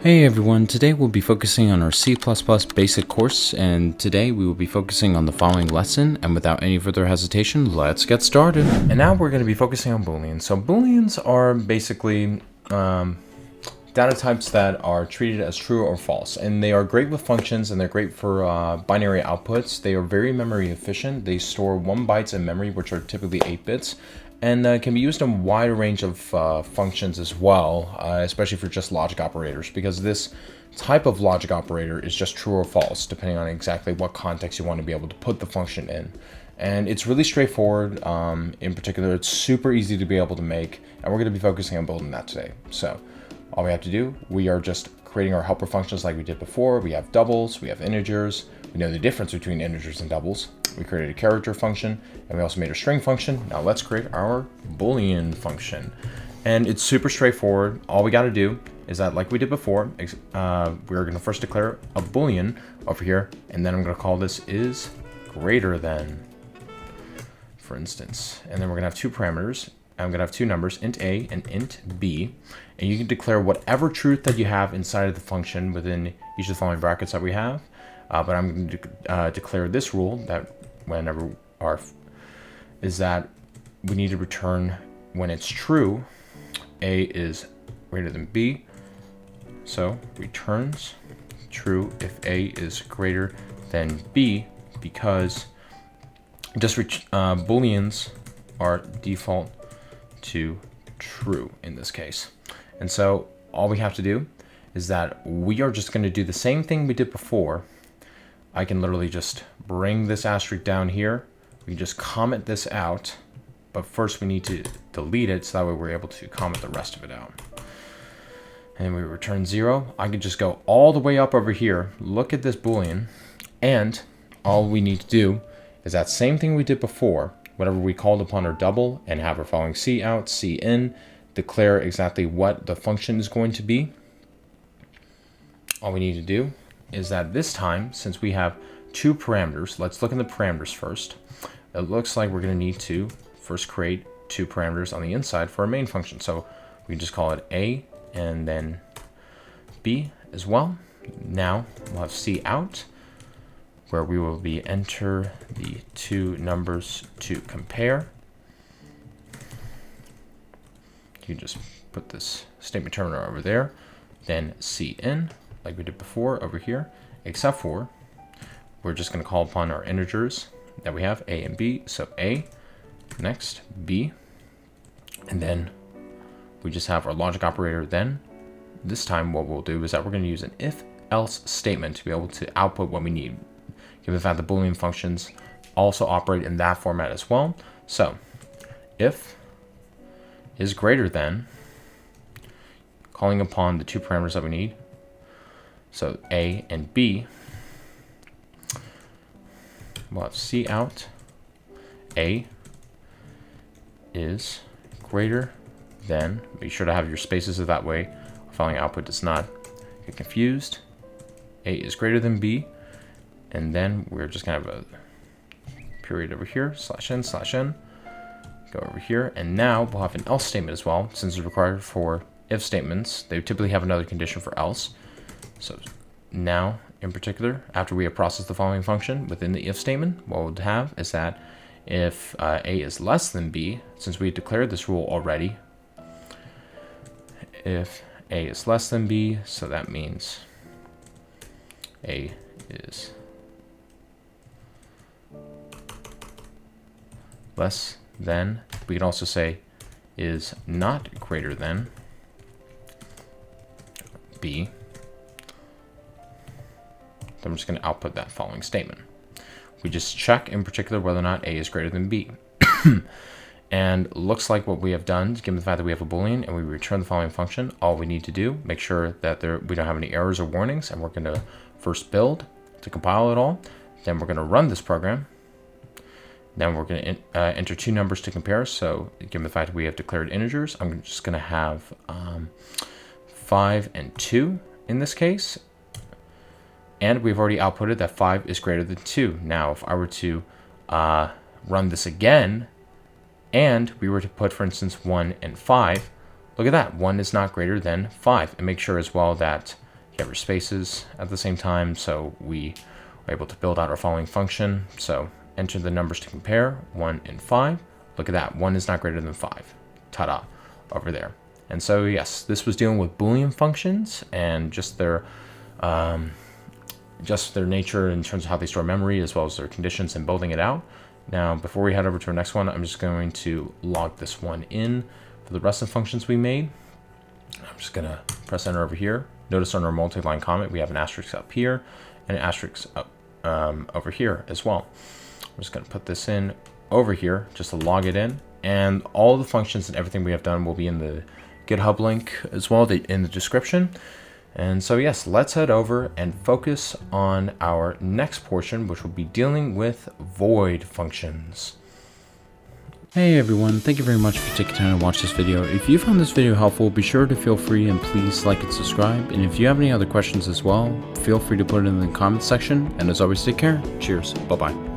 Hey everyone, today we'll be focusing on our C++ basic course, and today we will be focusing on the following lesson, and without any further hesitation, let's get started. And now we're going to be focusing on Booleans. So Booleans are basically data types that are treated as true or false, and they are great with functions, and they're great for binary outputs. They are very memory efficient. They store 1 bytes in memory, which are typically 8 bits. And can be used in a wide range of functions as well, especially for just logic operators, because this type of logic operator is just true or false, depending on exactly what context you want to be able to put the function in. And it's really straightforward. In particular, it's super easy to be able to make, and we're going to be focusing on building that today. So all we have to do, we are just creating our helper functions like we did before. We have doubles, we have integers. We know the difference between integers and doubles. We created a character function, and we also made a string function. Now let's create our Boolean function. And it's super straightforward. All we got to do is that, like we did before, we're going to first declare a Boolean over here, and then I'm going to call this is greater than, for instance. And then we're going to have 2 parameters. I'm going to have 2 numbers, int a and int b. And you can declare whatever truth that you have inside of the function within each of the following brackets that we have. But I'm going to declare this rule that whenever is that we need to return when it's true, a is greater than b. So returns true if a is greater than b, because just Booleans are default to true in this case. And so all we have to do is that we are just going to do the same thing we did before. I can literally just bring this asterisk down here. We can just comment this out, but first we need to delete it so that way we're able to comment the rest of it out. And we return 0. I could just go all the way up over here, look at this Boolean, and all we need to do is that same thing we did before. Whenever we called upon our double and have our following C out, C in, declare exactly what the function is going to be. All we need to do is that this time, since we have 2 parameters, let's look in the parameters first. It looks like we're going to need to first create 2 parameters on the inside for our main function. So we can just call it A and then B as well. Now we'll have C out, where we will be enter the 2 numbers to compare. You can just put this statement terminator over there, then C in, like we did before over here, except for we're just going to call upon our integers that we have, a and b. So a, next b, and then we just have our logic operator. Then this time what we'll do is that we're going to use an if-else statement to be able to output what we need, given the fact that Boolean functions also operate in that format as well. So if is greater than, calling upon the 2 parameters that we need, so a and b, we'll have C out, a is greater than, be sure to have your spaces so that way our following output does not get confused, a is greater than b, and then we're just going to have a period over here, /n, go over here, and now we'll have an else statement as well, since it's required for if statements. They typically have another condition for else. So now, in particular, after we have processed the following function within the if statement, what we'll have is that if a is less than b, since we declared this rule already, if a is less than b, so that means a is less than, we can also say is not greater than b, then we're just going to output that following statement. We just check in particular whether or not a is greater than b. And looks like what we have done, given the fact that we have a Boolean and we return the following function, all we need to do, make sure that we don't have any errors or warnings, and we're going to first build to compile it all. Then we're going to run this program. Then we're going to enter 2 numbers to compare. So given the fact that we have declared integers, I'm just going to have 5 and 2 in this case. And we've already outputted that 5 is greater than 2. Now, if I were to run this again, and we were to put, for instance, 1 and 5, look at that. 1 is not greater than 5. And make sure as well that get rid of spaces at the same time. So we are able to build out our following function. So enter the numbers to compare, 1 and 5. Look at that, 1 is not greater than 5. Ta-da, over there. And so yes, this was dealing with Boolean functions and just their nature in terms of how they store memory, as well as their conditions and building it out. Now, before we head over to our next one, I'm just going to log this one in for the rest of the functions we made. I'm just gonna press enter over here. Notice on our multi-line comment, we have an asterisk up here and an asterisk up over here as well. I'm just gonna put this in over here just to log it in, and all the functions and everything we have done will be in the GitHub link as well in the description. And so yes, let's head over and focus on our next portion, which will be dealing with void functions. Hey everyone, thank you very much for taking time to watch this video. If you found this video helpful, be sure to feel free and please like and subscribe. And if you have any other questions as well, feel free to put it in the comments section. And as always, take care. Cheers. Bye-bye.